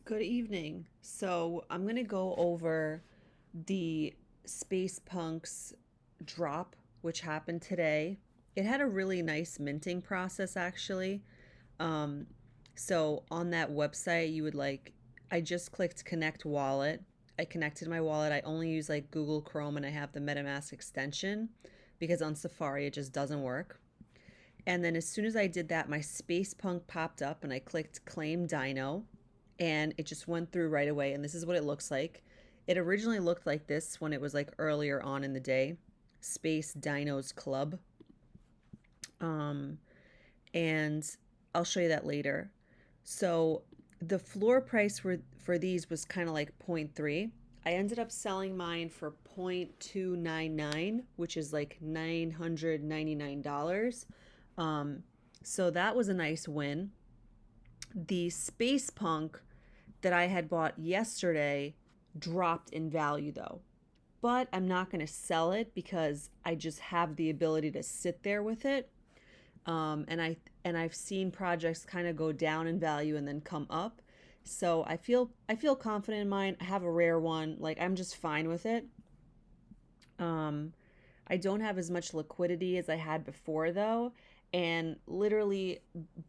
Good evening. So I'm going to go over the Space Punks drop, which happened today. It had a really nice minting process, actually. Um, so on that website, I just clicked connect wallet. I connected my wallet. I only use like Google Chrome and I have the MetaMask extension because on Safari it just doesn't work. And then as soon as I did that, my Space Punk popped up and I clicked Claim Dino and it just went through right away. And this is what it looks like. It originally looked like this when it was like earlier on in the day, Space Dinos Club. Um, and I'll show you that later. So the floor price for these was kind of like point 0.3. I ended up selling mine for 0.299, which is like $999. So that was a nice win. The Space Punk that I had bought yesterday dropped in value though. But I'm not going to sell it because I just have the ability to sit there with it. And I've seen projects kind of go down in value and then come up. So I feel confident in mine. I have a rare one. Like I'm just fine with it. Um, I don't have as much liquidity as I had before though. And literally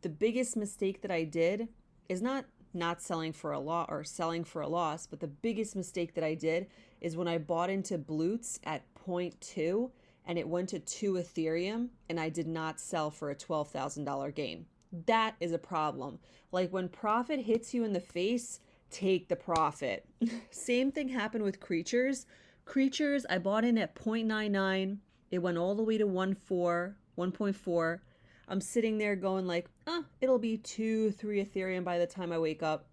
the biggest mistake that I did is not selling for a loss or selling for a loss, but the biggest mistake that I did is when I bought into Blutz at point 0.2 and it went to 2 Ethereum and I did not sell for a $12,000 gain. That is a problem. Like when profit hits you in the face, take the profit. Same thing happened with creatures. Creatures, I bought in at 0.99. It went all the way to 1.4. I'm sitting there going like, it'll be 2, 3 Ethereum by the time I wake up.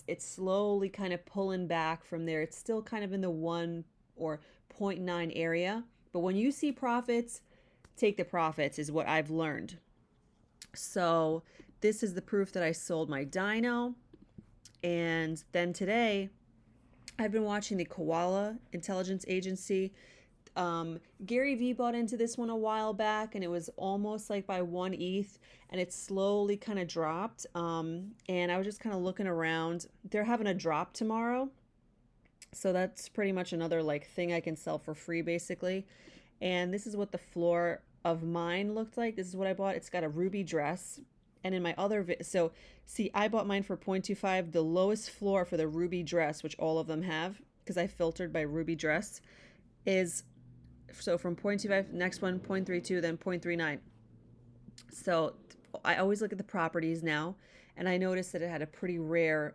It's slowly kind of pulling back from there. It's still kind of in the 1 or zero point 0.9 area. But when you see profits, take the profits is what I've learned. So this is the proof that I sold my Dino. And then today, I've been watching the Koala Intelligence Agency. Gary Vee bought into this one a while back, and it was almost like by 1 ETH, and it slowly kind of dropped. And I was just kind of looking around. They're having a drop tomorrow, so that's pretty much another like thing I can sell for free, basically. And this is what the floor of mine looked like. This is what I bought. It's got a ruby dress. And in my so see, I bought mine for 0.25. The lowest floor for the ruby dress, which all of them have, because I filtered by ruby dress, is so from 0.25, next one 0.32, then 0.39. So I always look at the properties now, and I noticed that it had a pretty rare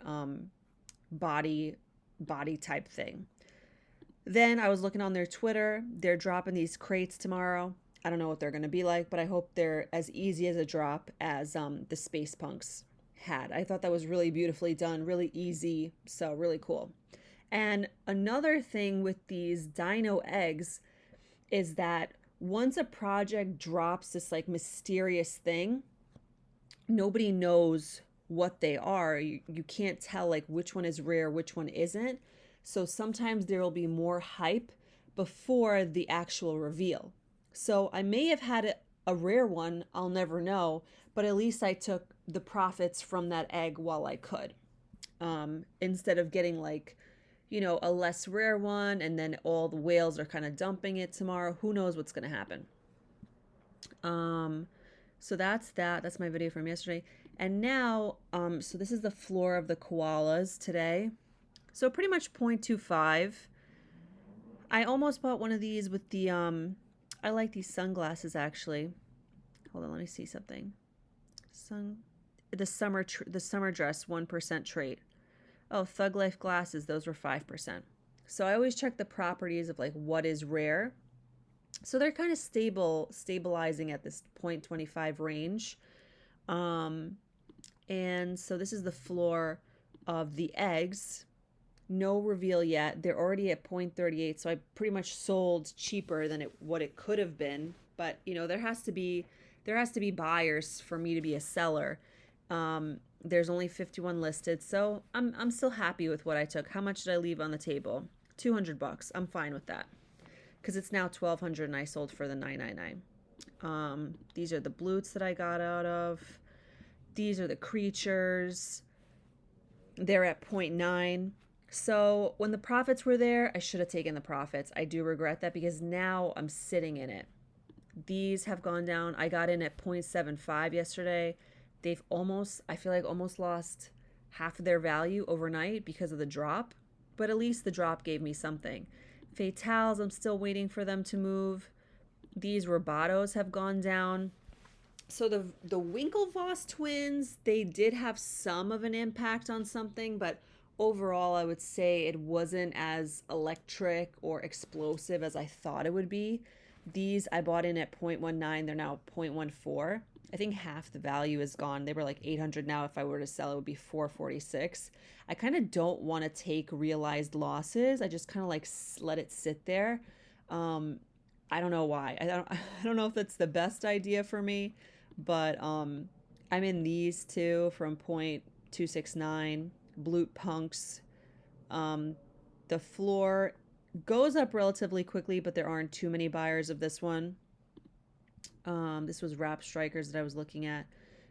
body type thing. Then I was looking on their Twitter. They're dropping these crates tomorrow. I don't know what they're going to be like, but I hope they're as easy as a drop as the Space Punks had. I thought that was really beautifully done, really easy, so really cool. And another thing with these dino eggs is that once a project drops this like mysterious thing, nobody knows what they are. You can't tell like which one is rare, which one isn't. So sometimes there will be more hype before the actual reveal. So I may have had a rare one, I'll never know, but at least I took the profits from that egg while I could. Instead of getting like, a less rare one and then all the whales are kind of dumping it tomorrow. Who knows what's going to happen? So that's that. That's my video from yesterday. And now, so this is the floor of the koalas today. So pretty much 0.25. I almost bought one of these with the, I like these sunglasses actually. Hold on, let me see something. The summer dress 1% trait. Oh, Thug Life glasses, those were 5%. So I always check the properties of like what is rare. So they're kind of stabilizing at this 0.25 range. And so this is the floor of the eggs. No reveal yet. They're already at 0.38, so I pretty much sold cheaper than what it could have been. But there has to be buyers for me to be a seller. There's only 51 listed, so I'm still happy with what I took. How much did I leave on the table? $200. I'm fine with that because it's now 1,200 and I sold for the 999. These are the blutes that I got out of. These are the creatures. They're at zero point 0.9. So when the profits were there, I should have taken the profits. I do regret that because now I'm sitting in it. These have gone down. I got in at 0.75 yesterday. They've almost, I feel like almost lost half of their value overnight because of the drop, but at least the drop gave me something. Fatales, I'm still waiting for them to move. These Robotos have gone down. So the Winklevoss twins, they did have some of an impact on something, but overall I would say it wasn't as electric or explosive as I thought it would be. These I bought in at 0.19, they're now 0.14. I think half the value is gone. They were like 800 now. If I were to sell, it would be 446. I kind of don't want to take realized losses. I just kind of like let it sit there. Um, I don't know why. I don't know if that's the best idea for me, but I'm in these two from 0.269 Blute Punks. Um, the floor goes up relatively quickly, but there aren't too many buyers of this one. This was Wrap Strikers that I was looking at.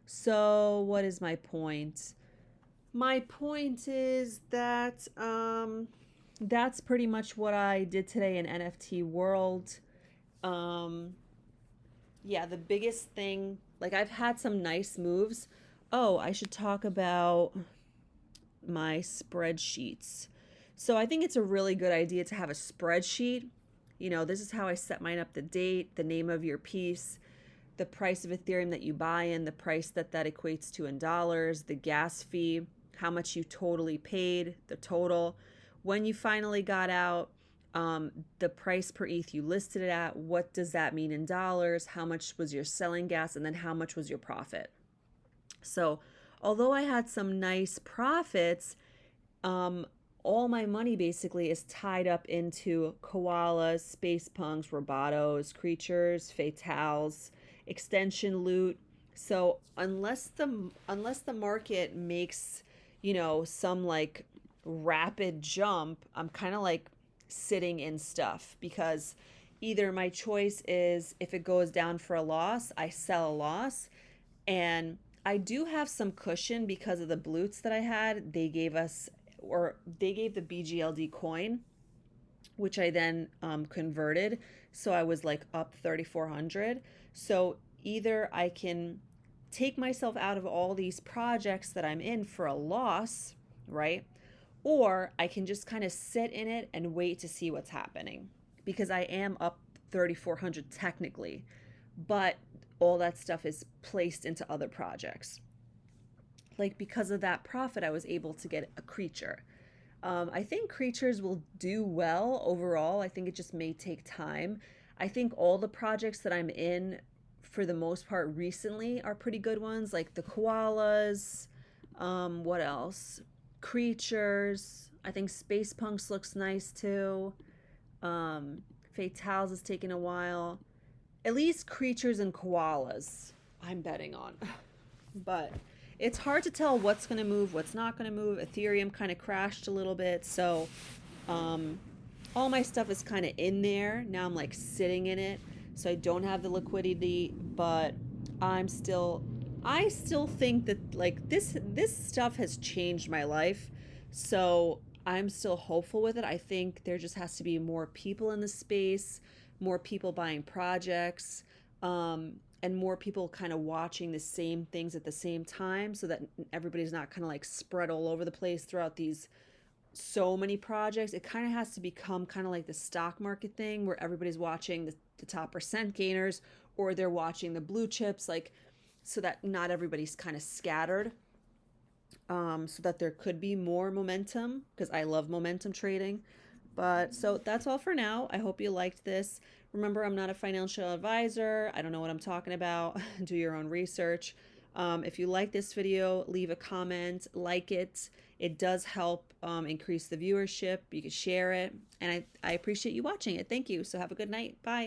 So, what is my point? My point is that that's pretty much what I did today in NFT world. Um, yeah, the biggest thing, like I've had some nice moves. Oh, I should talk about my spreadsheets. So I think it's a really good idea to have a spreadsheet. You know, this is how I set mine up: the date, the name of your piece, the price of Ethereum that you buy in, the price that equates to in dollars, the gas fee, how much you totally paid, the total, when you finally got out, the price per ETH you listed it at, what does that mean in dollars, how much was your selling gas, and then how much was your profit. So, although I had some nice profits, um, all my money basically is tied up into koalas, space punks, robotos, creatures, fatales, extension loot. So unless the market makes, some like rapid jump, I'm kind of like sitting in stuff because either my choice is if it goes down for a loss, I sell a loss, and I do have some cushion because of the blutes that I had. They gave the BGLD coin, which I then converted. So I was like up 3,400. So either I can take myself out of all these projects that I'm in for a loss, right? Or I can just kind of sit in it and wait to see what's happening because I am up 3,400 technically, but all that stuff is placed into other projects. Like because of that profit, I was able to get a creature. I think creatures will do well overall. I think it just may take time. I think all the projects that I'm in, for the most part, recently are pretty good ones, like the koalas. What else? Creatures. I think Space Punks looks nice too. Um, Fatales is taking a while. At least creatures and koalas, I'm betting on. But it's hard to tell what's going to move, what's not going to move. Ethereum kind of crashed a little bit, so um, all my stuff is kind of in there. Now I'm like sitting in it, so I don't have the liquidity, but I still think that like this stuff has changed my life. So I'm still hopeful with it. I think there just has to be more people in the space, more people buying projects, and more people kind of watching the same things at the same time so that everybody's not kind of like spread all over the place throughout these so many projects. It kind of has to become kind of like the stock market thing where everybody's watching the top percent gainers, or they're watching the blue chips, like so that not everybody's kind of scattered, so that there could be more momentum because I love momentum trading. But so that's all for now. I hope you liked this. Remember, I'm not a financial advisor. I don't know what I'm talking about. Do your own research. If you like this video, leave a comment, like it. It does help increase the viewership. You can share it. And I appreciate you watching it. Thank you. So have a good night. Bye.